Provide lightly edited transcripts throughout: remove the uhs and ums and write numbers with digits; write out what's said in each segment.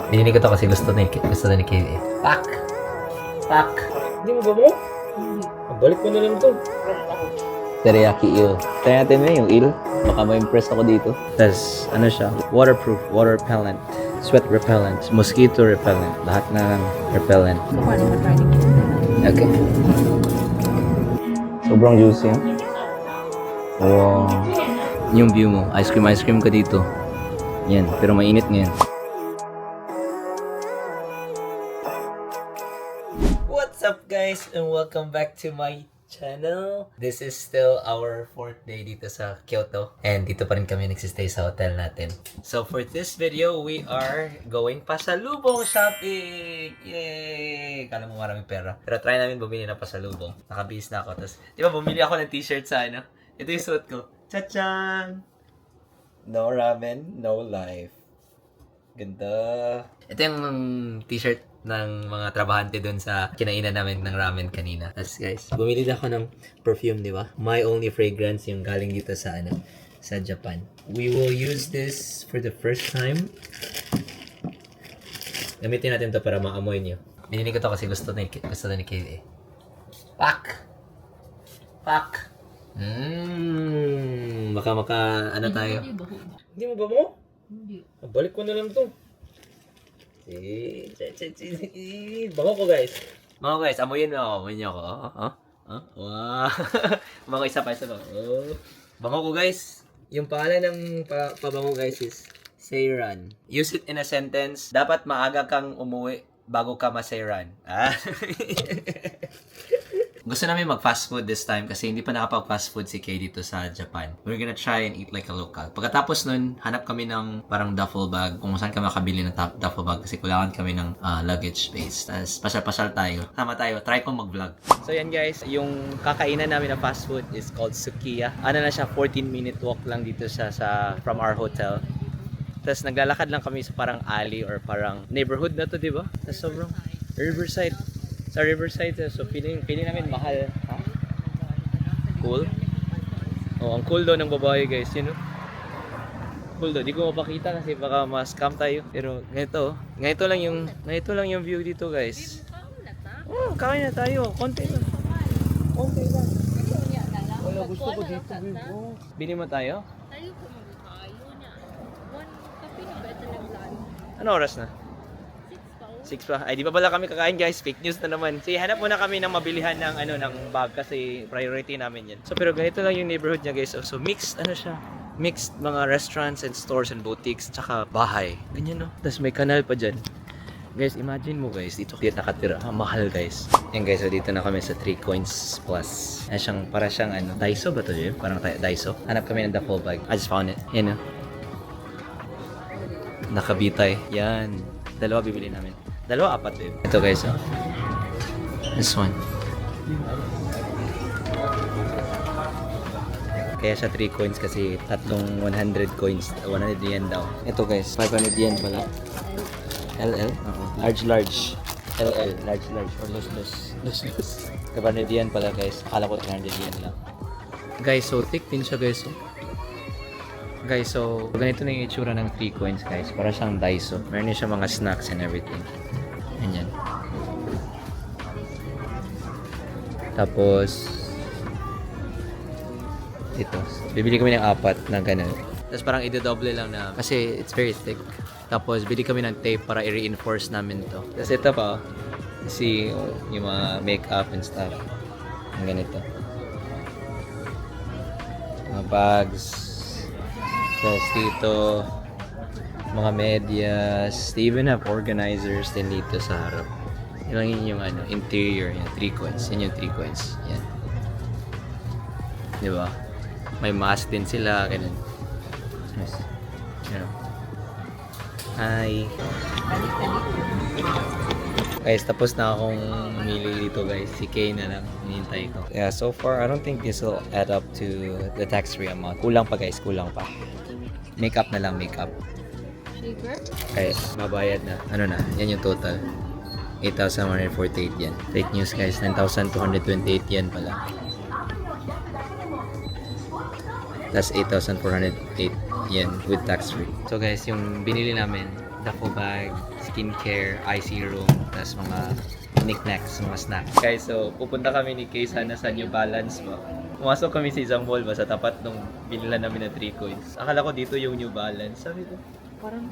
Binili ko to kasi gusto na ni Kay eh. Pak! Pak! Hindi mo ba mo? Balik ko na lang to. Teriyaki eel. Try natin na yung eel. Baka ma-impress ako dito. Tapos, ano siya? Waterproof, water repellent, sweat repellent, mosquito repellent. Lahat na ng repellent. Okay. Sobrang juicy. Wow. Yung view mo. Ice cream ka dito. Yan. Pero mainit ngayon. What's up guys and welcome back to my channel. This is still our 4th day dito sa Kyoto and dito pa rin kami nagsistay sa hotel natin. So for this video, we are going pasalubong shopping! Yay! Kala mo maraming pera. Pero try namin bumili na pasalubong. Nakabihis na ako. Tapos, di ba bumili ako ng t-shirt sa ano? Ito yung suot ko. Cha-chan! No ramen, no life. Ganda. Ito yung t-shirt ng mga trabahante doon sa kinainan namin ng ramen kanina. Tapos guys, bumili ako ng perfume, di ba? My Only Fragrance yung galing dito sa ano, sa Japan. We will use this for the first time. Gamitin natin to para maamoy niyo. Binili ko to kasi gusto na ni Kay eh. Pak! Pak! Baka ano tayo? Hindi mo ba mo? Hindi. Balik ko na lang to. Bango ko guys. Mga guys, amoyin mo ako. Wow. Bango isa pa. Oh. Bango ko guys. Yung pangalan ng pabango guys is Seiran. Use it in a sentence. Dapat maaga kang umuwi bago ka ma-Seiran. Gusto namin mag-fast food this time kasi hindi pa nakapag-fast food si Kay dito sa Japan. We're gonna try and eat like a local. Pagkatapos nun, hanap kami ng parang duffel bag kung saan kami makabili ng duffel bag kasi kulangan kami ng luggage space. Tapos pasyal-pasyal tayo. Tama tayo. Try kong mag-vlog. So yan guys, yung kakainan namin na fast food is called Sukiya. Ano na siya, 14-minute walk lang dito siya from our hotel. Tapos naglalakad lang kami sa parang alley or parang neighborhood na to, di ba? Tapos sobrang Riverside. Sa Riverside, so feeling namin mahal. Ha? Cool. Oh, ang cool daw ng babae guys, yun know? Cool daw. Di ko mapakita kasi baka ma-scam tayo. Pero ganito lang yung view dito guys. Oh, kain na tayo. Konti lang. Wala, gusto ko dito. Oh. Bili mo tayo? Tayo ko magkayo niya. One kape na ba ito naglaan? Ano oras na? 6 pa. Ay, di pa pala kami kakain guys. Fake news na naman. So, hanap muna kami ng mabilihan ng ng bag kasi priority namin yan. So, pero ganito lang yung neighborhood niya guys. So, mixed mixed mga restaurants and stores and boutiques tsaka bahay. Ganyan no. Tapos may kanal pa dyan. Guys, imagine mo guys, dito nakatira. Mahal guys. Yan guys, so dito na kami sa 3 coins plus. Para siyang Daiso ba to yun? Parang Daiso. Hanap kami ng duffel bag. I just found it. Yan no. Nakabitay. Yan. Dalawa bibili namin. Dalawa, apat eh. Ito guys, oh. This one. Kaya siya 3 coins kasi tatlong 100 coins. 100 yen daw. Ito guys, 500 yen pala. LL? Large. LL. Large. Or los. 500 yen pala guys. Akala ko 300 yen lang. Guys, so thick din siya guys, oh. Guys, so ganito na yung itsura ng 3 coins guys. Para siyang Daiso. Meron siya mga snacks and everything. Ganyan. Tapos ito. Bibili kami ng 4 na ganun. Tapos parang i-double lang na kasi it's very thick. Tapos bili kami ng tape para i-reinforce namin to. Tapos ito pa, see yung mga makeup and stuff. Ang ganito. Mga bags. Tapos dito, mga medyas. They even have organizers din dito sa harap. Yun lang yung interior. Yan, 3 coins. Yan yung 3 coins. Yan. Diba? May mask din sila. Ganun. Yes. Yan. Hi. Guys, tapos na akong mamili dito guys. Si Kay na lang. Hinihintay ko. Yeah, so far, I don't think this will add up to the tax-free amount. Kulang pa guys. Kulang pa. Makeup na lang, makeup. Okay, mabayad na. Ano na? Yan yung total. 8,148 yen. Fake news guys. 9,228 yen pala. That's 8,408 yen with tax free. So guys, yung binili namin, duffel bag, skincare, eye serum, tapos mga knickknacks, mga snacks. Guys, so pupunta kami ni Kay sana sa New Balance ba. Pumasok kami sa isang mall ba sa tapat nung binila namin na 3 coins. Akala ko dito yung New Balance. Sabi ko, parang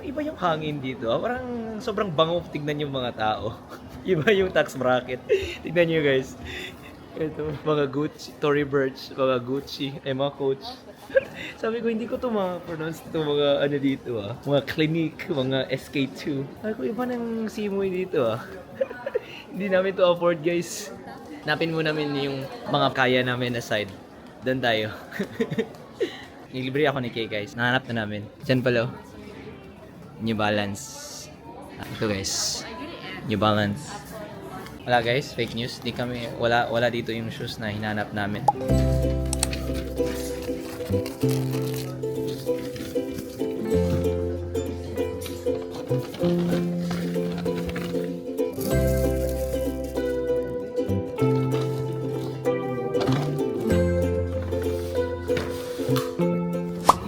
iba yung hangin dito. Parang sobrang bango tignan yung mga tao. Iba yung tax bracket. Tignan nyo guys. Ito, mga Gucci, Tory Burch, mga Gucci, mga Coach. Sabi ko, hindi ko to ma-pronounce ito mga ano dito mga Clinique, mga SK2. Sabi ko, iba nang simoy dito Hindi namin to afford guys. Napin mo namin yung mga kaya namin aside. Doon tayo. Nilibre ako ni Kay guys. Nahanap na namin. Diyan pala New Balance. Ito guys. New Balance. Wala guys, fake news. Di kami, wala dito yung shoes na hinanap namin.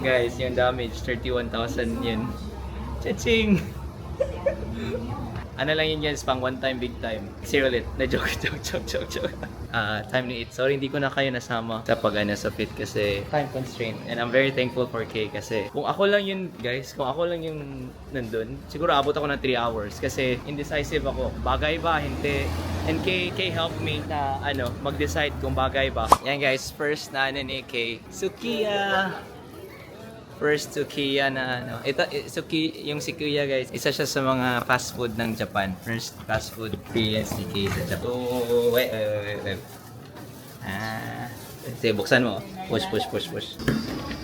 Guys, yung damage, 31,000 yun. Cha-ching! Ano lang yun guys, pang one time, big time. Kasi ulit, na-joke. Time to eat. Sorry, hindi ko na kayo nasama sa sa fit kasi time constraint. And I'm very thankful for Kay kasi kung ako lang yun guys, kung ako lang yung nandun, siguro abot ako ng 3 hours kasi indecisive ako. Bagay ba? Hindi. And Kay helped me na mag-decide kung bagay ba. Yan guys, first na ni Kay. Sukiya! First Sukiya na yung si Kuya guys, isa siya sa mga fast food ng Japan. First fast food experience ni Kay sa Japan. So, wait. Sige, buksan mo. Push.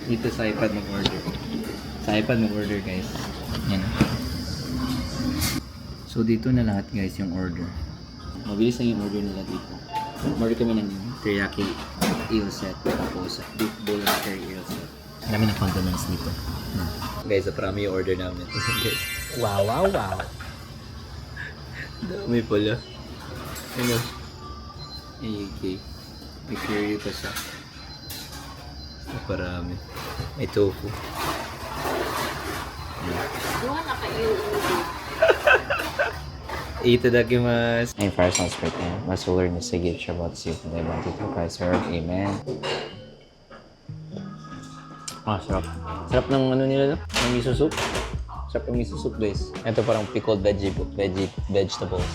Dito sa iPad mag-order. Sa iPad mag-order guys. Yan. So, dito na lahat guys yung order. Mabilis lang yung order nila dito. Order kami ng teriyaki eel set. Tapos beef bowl and curry eel set. Marami ng condiments dito. Guys, parami yung order namin. Guys. Wow. Dami pala. Ano? Okay. May curry pa siya. Parami. May tofu. Doon na kayo. Itadakimasu. Ang fire sounds right now. Masular ni Sige about you. They want to price her. Amen. Sarap. Sarap ng nila ng miso soup. Sarap ng miso soup guys. Ito parang pickled vegetables.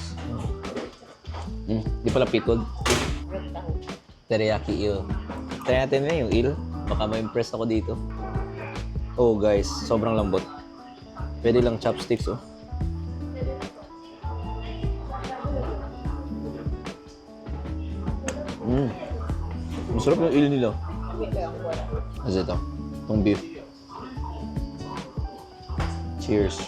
Di pala pickled. Teriyaki eel. Try natin yung eel. Baka ma-impress ako dito. Oh guys, sobrang lambot. Pwede lang chopsticks Masarap yung eel nila. Kasi ito. Itong beef. Cheers.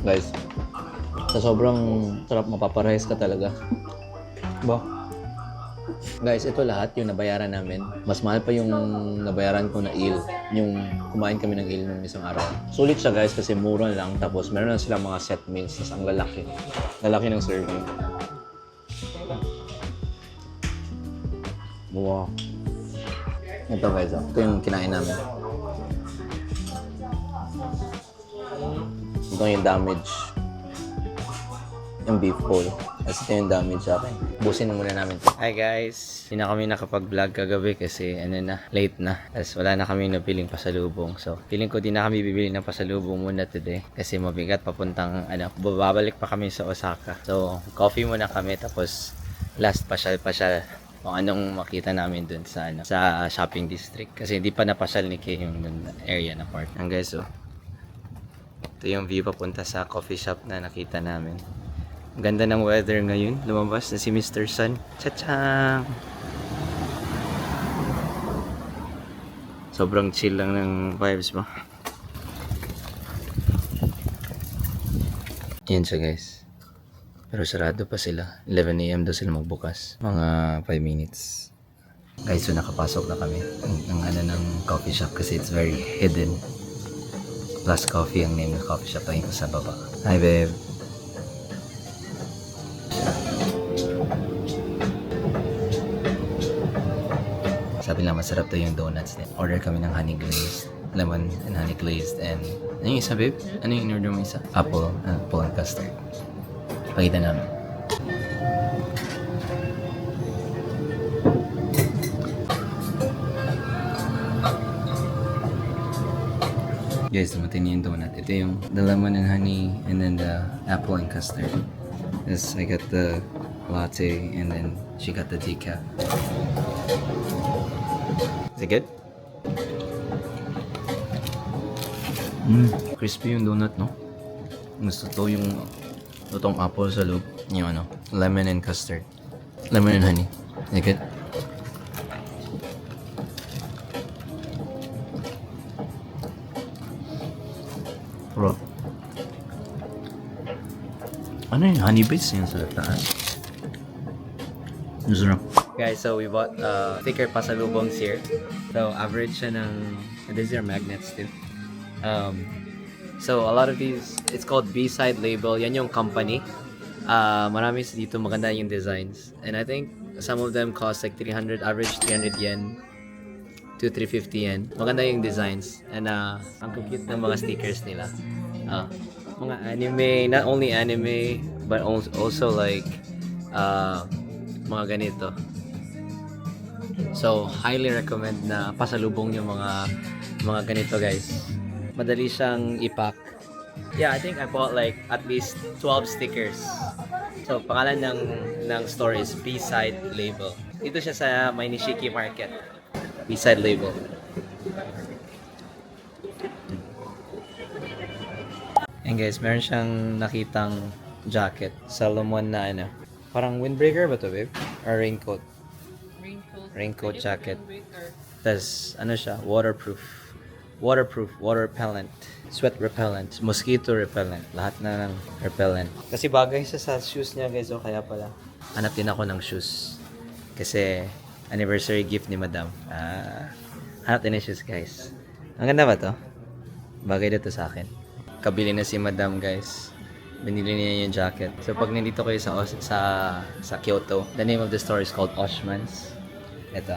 Guys, sa sobrang sarap mapaparehas ka talaga. Ba? Guys, ito lahat yung nabayaran namin. Mas mahal pa yung nabayaran ko na eel. Yung kumain kami ng eel nung isang araw. Sulit siya guys kasi mura lang. Tapos meron na silang mga set meals. Tapos ang lalaki. Lalaki ng serving. Wow. Ito guys, ito yung kinain namin. Ito yung damage. Yung beef bowl. Tapos ito yung damage sa akin. Busin muna namin ito. Hi guys! Hindi na kami nakapag-vlog kagabi kasi late na. Tapos wala na kami napiling pasalubong. So, feeling ko di na kami bibili ng pasalubong muna today. Kasi mabigat papuntang babalik pa kami sa Osaka. So, coffee muna kami tapos last pasyal kung anong makita namin dun sa sa shopping district kasi hindi pa napasyal ni Kay yung area na part. Ang guys, ito yung view papunta sa coffee shop na nakita namin. Ang ganda ng weather ngayon. Lumabas na si Mr. Sun. Cha-chang! Sobrang chill lang ng vibes mo. Yan siya guys. Pero sarado pa sila. 11 AM daw sila magbukas. Mga 5 minutes. Guys, so nakapasok na kami ng coffee shop kasi it's very hidden. Plus Coffee ang name ng coffee shop. Tingin ko sa baba. Hi babe. Sa sabi lang masarap to yung donuts niya. Order kami ng honey glazed, lemon and honey glazed, and ano yung isa, babe? Ano yung in-order mo isa? Apple and custard. Pakita namin. Guys, dumating na yung donut. Ito yung the lemon and honey, and then the apple and custard. Yes, I got the latte, and then she got the decaf. Is it good? Crispy yung donut, no? Gusto to yung lutong apple sa loob. Yung ano, lemon and custard. Lemon and honey. Is it good? Bro. Ano yung honey bits yung sa taas? Masarap. Guys, so we bought thicker pasalubongs here. So average siya ng, these are magnets too. So a lot of these, it's called B-side label. Yan yung company. Marami dito maganda yung designs. And I think some of them cost like 300, average 300 yen to 350 yen. Maganda yung designs. And ang cute ng mga stickers nila. Mga anime, not only anime, but also like mga ganito. So, highly recommend na pasalubong yung mga ganito, guys. Madali siyang ipack. Yeah, I think I bought like at least 12 stickers. So, pangalan ng store is B-side label. Dito siya sa may Nishiki Market. B-side label. And guys, meron siyang nakitang jacket. Salomon na ano. Parang windbreaker ba to, babe? Or raincoat? Raincoat jacket. Tapos, ano siya? Waterproof. Water repellent. Sweat repellent. Mosquito repellent. Lahat na ng repellent. Kasi bagay siya sa shoes niya, guys. O kaya pala. Hanap din ako ng shoes. Kasi, anniversary gift ni Madam. Hanap din ng shoes, guys. Ang ganda ba to? Bagay dito sa akin. Kabili na si Madam, guys. Binili niya yung jacket. So pag nandito kayo sa Kyoto, the name of the store is called Oshman's. Ito.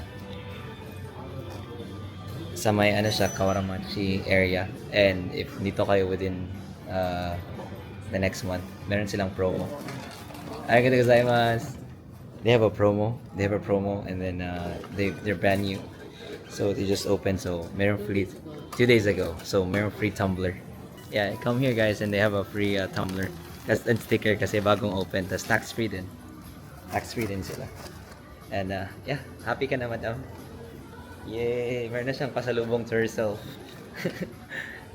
Sa may ano siya, Kawaramachi area. And if dito kayo within the next month, meron silang promo. Arigatou gozaimasu. They have a promo. And then they're brand new. So they just opened. So meron free 2 days ago. So meron free tumbler. Yeah, come here guys, and they have a free tumbler. That's a sticker kasi bagong open. Tas tax-free din. Tax-free din sila. And yeah, happy ka na, Madam. Yay! Meron na siyang pasalubong to herself.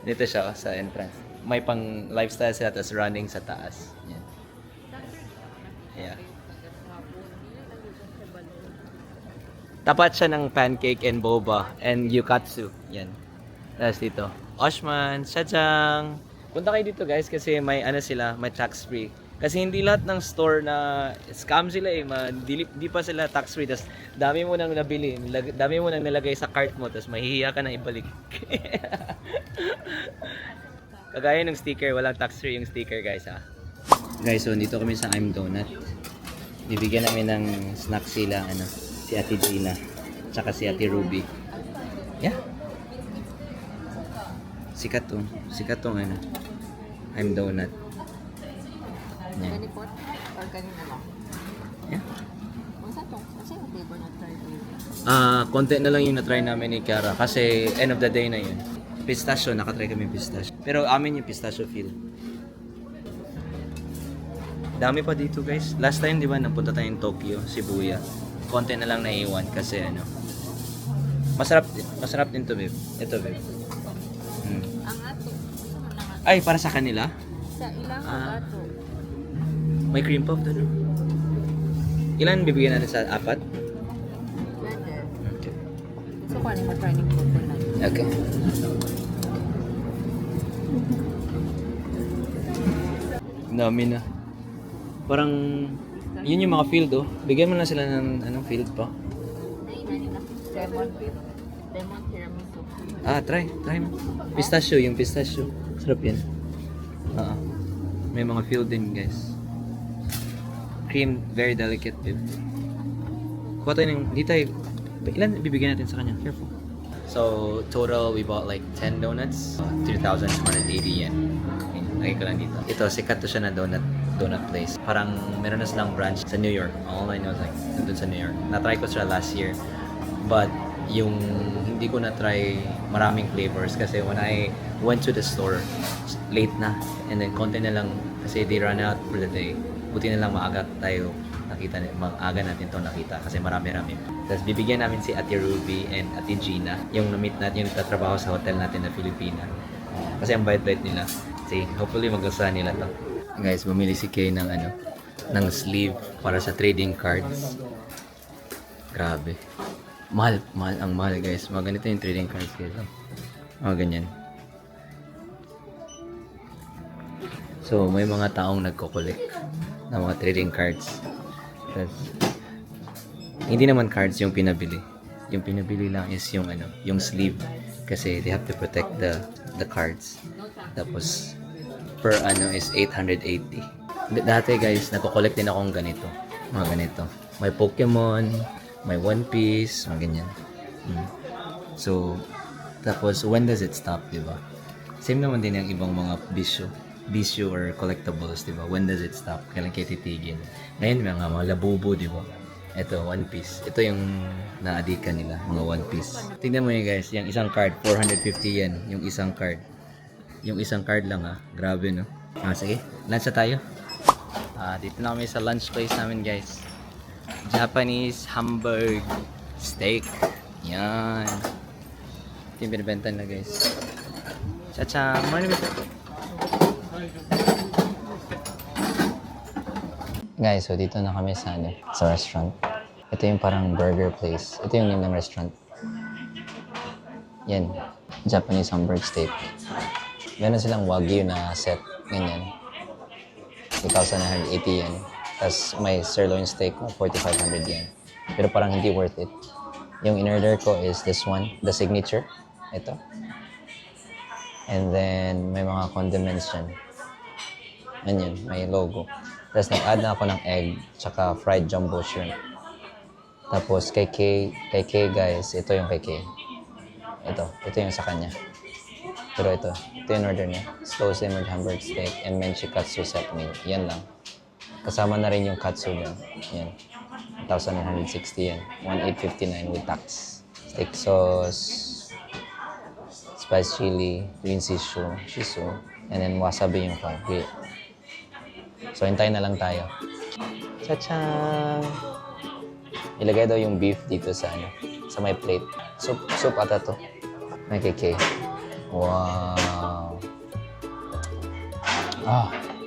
Dito siya sa entrance. May pang lifestyle sila, tas running sa taas. Yan. Yeah. Tapat siya ng pancake and boba and yukatsu. Yan. Tapos dito. Oshman, Shajang. Punta kayo dito guys kasi may ano sila, may tax free. Kasi hindi lahat ng store na scam sila eh, di pa sila tax free. Tapos dami mo nang nabili, dami mo nang nilagay sa cart mo, tapos mahihiya ka na ibalik. Kagaya ng sticker, walang tax free yung sticker guys ha. Guys, so dito kami sa I'm Donut. Bibigyan namin ng snack sila, ano, si Ate Gina, tsaka si Ate Ruby. Yeah. Sikat tong ano, I'm Donut. Yan. Ganipot? Or ganun lang? Yeah. Masa yung flavor na try? Konti na lang yung na-try namin ni Kiara kasi end of the day na yun. Pistachio, nakatry kami pistachio. Pero amin yung pistachio feel. Dami pa dito guys. Last time di ba napunta tayong Tokyo, Shibuya. Konti na lang naiwan kasi ano. Masarap din to, babe. Ito, babe. Ang ato. Gusto mo lang ato. Ay, para sa kanila? Sa ilang ato. May cream puff doon. Ilan bibigyan natin sa 4? Pwede. Okay. Gusto ko ano mag-try ng coconut. Okay. Dami na. Parang, yun yung mga field oh. Bigyan mo na sila ng anong field pa. Lemon tiramisu. Try mo. Pistachio, yung pistachio. Sarap yan. May mga field din guys. Cream, very delicate din. Kuha tayo ng, di tayo Ilan bibigyan natin sa kanya? Careful. So, total, we bought like 10 donuts. 3,280 yen. Okay, lagay ko lang dito. Ito, sikat to siya na donut place. Parang meron na silang branch sa New York. All I know is like, nandun sa New York. Na-try ko siya last year. But, yung hindi ko na-try maraming flavors kasi when I went to the store, late na. And then, konti na lang kasi they run out for the day. Buti na lang maaga tayo nakita, maaga natin to nakita kasi marami-rami. Tapos bibigyan namin si Ate Ruby and Ate Gina, yung na-meet natin, yung tatrabaho sa hotel natin na Filipina. Kasi ang bait-bait nila. See, hopefully magustuhan nila to. Guys, bumili si Kay ng ng sleeve para sa trading cards. Grabe. Mahal ang mahal guys. Mga ganito yung trading cards guys. Mga ganyan. So, may mga taong nagko-collect ng mga trading cards. Tapos, hindi naman cards yung pinabili. Yung pinabili lang is yung yung sleeve kasi they have to protect the cards. Tapos per is 880. Dati guys, nagko-collect din akong ganito. Mga ganito. May Pokemon, may One Piece, mga ganyan. So, tapos when does it stop, di ba? Same naman din yung ibang mga bisyo or collectibles, di ba? When does it stop? Kailan kayo titigil? Ngayon, mga labubo, di ba? Ito, One Piece. Ito yung na-addict nila, mga One Piece. Tingnan mo yun guys, yung isang card, 450 yen. Yung isang card. Yung isang card lang Grabe, no? Sige, lunch na tayo. Dito na kami sa lunch place namin guys. Japanese Hamburg Steak. Yan. Ito yung binibenta na guys. Cha-cha! Guys, so dito na kami sa restaurant. Ito yung parang burger place. Ito yung name ng restaurant. Yan. Japanese Hamburg Steak. Meron silang Wagyu na set. Ganyan. 2,980 yen. Tapos may sirloin steak na 4,500 yen. Pero parang hindi worth it. Yung in-order ko is this one. The signature. Ito. And then, may mga condiments dyan. Yan. May logo. Tapos nag-add na ako ng egg, tsaka fried jumbo shrimp. Tapos kay Kay guys, ito yung kay Kay. Ito yung sa kanya. Pero ito yung order niya. Slow simmered Hamburg steak and menchikatsu set meal. Yan lang. Kasama na rin yung katsu dyan. Yan. 1,960 yan. 1,859 with tax. Steak sauce, spice chili, green shiso, and then wasabi yung grill. So, hintayin na lang tayo. Cha-chan! Ilagay daw yung beef dito sa may plate. Soup ata to. May keke. Wow!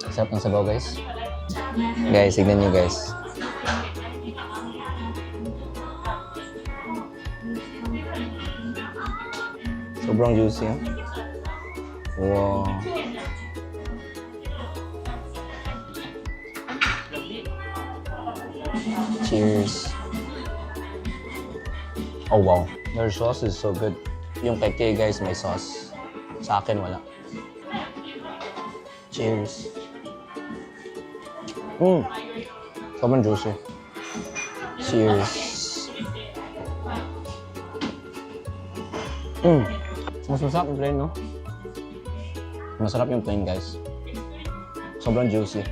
Sarap ng sabaw, guys. Guys, tignan nyo, guys. Sobrang juicy, Wow! Cheers. Oh wow, their sauce is so good. Yung kay Kay guys may sauce. Sa akin wala. Cheers. Sobrang juicy. Cheers. Mas masarap yung plain, no? Masarap yung plain, guys. Sobrang juicy.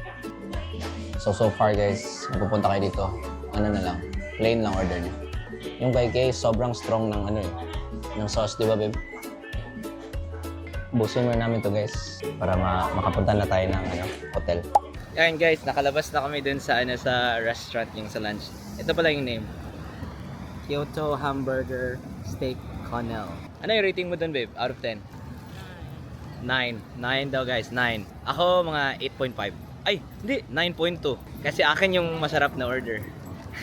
So far guys, pupunta kayo dito, na lang, plain lang order niya. Yung kay Kay, sobrang strong ng ng sauce, di ba babe? Busin mo namin to guys, para makapunta na tayo ng hotel. Yan guys, nakalabas na kami dun sa sa restaurant, yung sa lunch. Ito pala yung name. Kyoto Hamburger Steak Connell. Ano yung rating mo dun babe, out of 10? 9 daw guys, 9. Ako mga 8.5. Ay, hindi, 9.2. Kasi akin yung masarap na order.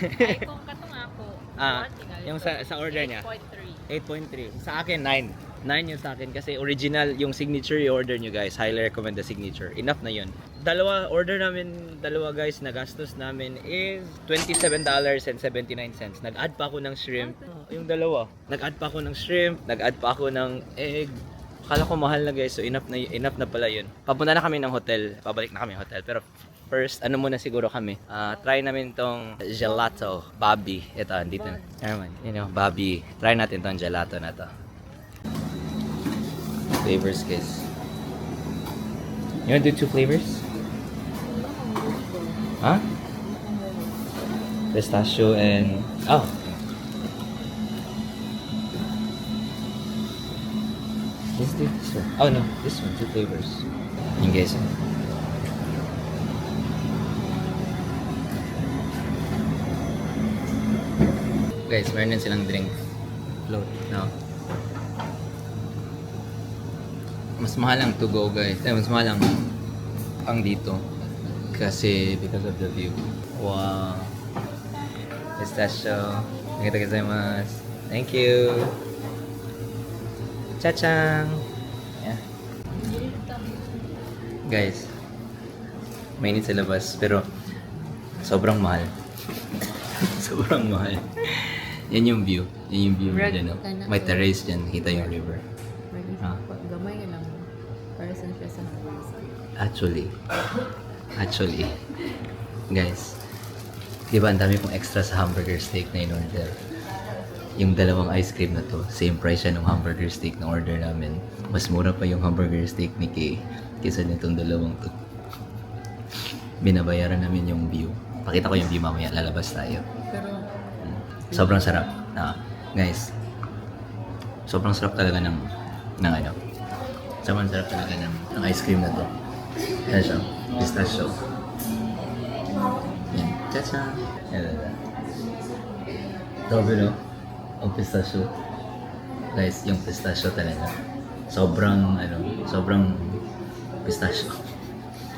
Ay, kung katong ako. Yung sa order niya. 8.3. 8.3. Sa akin, 9. 9 yun sa akin kasi original yung signature yung order nyo guys. Highly recommend the signature. Enough na yun. Order namin, guys, na gastos namin is $27.79. Nag-add pa ako ng shrimp. Yung dalawa. Nag-add pa ako ng shrimp. Nag-add pa ako ng egg. Akala ko mahal na guys, so enough na pala yun. Papunta na kami ng hotel, pabalik na kami ng hotel, pero First, ano muna siguro kami? Try namin tong gelato. Bobby. Ito, dito na. Naman, Bobby. Try natin tong gelato na to. Flavors, guys. You wanna do 2 flavors? Huh? Pistachio and... Oh. Let's do this one. Oh no, this one. 2 flavors. Yun guys. Guys, meron din silang drink. Float. No. Mas mahal ang to go guys. Mas mahal ang dito. Kasi because of the view. Wow. Pistachio. Arigatou. Thank you. Chachang. Yeah. Guys. Mainit sa labas pero sobrang mahal. Sobrang mahal. Yan yung view. Yan yung view Brag dyan. No? ka na. May terrace dyan. Kita yung river. Ah. Gamay ka lang. Para sa siya sa Actually, guys, di ba ang dami kong extra sa hamburger steak na in-order? Yung dalawang ice cream na to, same price siya ng hamburger steak na order namin. Mas mura pa yung hamburger steak ni Kay kaysa nitong dalawang to. Binabayaran namin yung view. Pakita ko yung view mamaya, lalabas tayo. Pero, Sobrang sarap. Guys, sobrang sarap talaga ng ano. Sobrang sarap talaga ng ice cream na to. Yan siya, pistachio. Yan, cha-cha. Yan. Grabe no? Ang pistachio. Guys, yung pistachio talaga. Sobrang pistachio.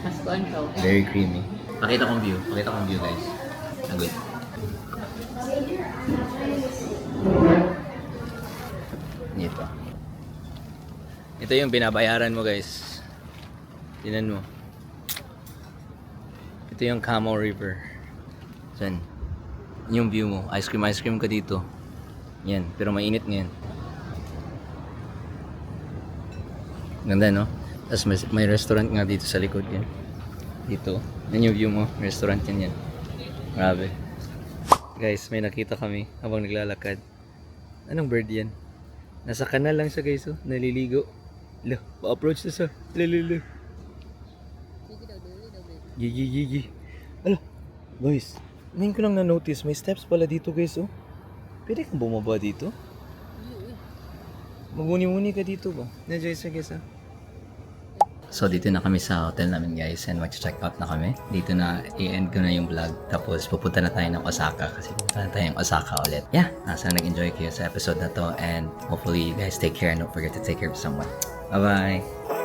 mas kuhan ka. Very creamy. Pakita kong view guys. Agad. Ito yung binabayaran mo guys. Tingnan mo. Ito yung Camo River. Diyan. Yung view mo. Ice cream ka dito. Yan. Pero mainit ngayon. Ganda no? Tapos may restaurant nga dito sa likod yan. Dito. Yan yung view mo. Restaurant yan. Grabe. Guys, may nakita kami habang naglalakad. Anong bird yan? Nasa kanal lang siya guys oh. Naliligo. Lo, pa-approach na siya. Lalo. Gigi. Ala, guys. Ngayon ko lang na-notice, may steps pala dito guys oh. Pwede kang bumaba dito? Magmuni-muni ka dito ba? Na-joy sa guys ah. So dito na kami sa hotel namin guys and mag-check out na kami. Dito na i-end ko na yung vlog. Tapos pupunta na tayo ng Osaka kasi pupunta na tayo ng Osaka ulit. Yeah, sana nag-enjoy kayo sa episode na to and hopefully you guys take care and don't forget to take care of someone. Bye-bye!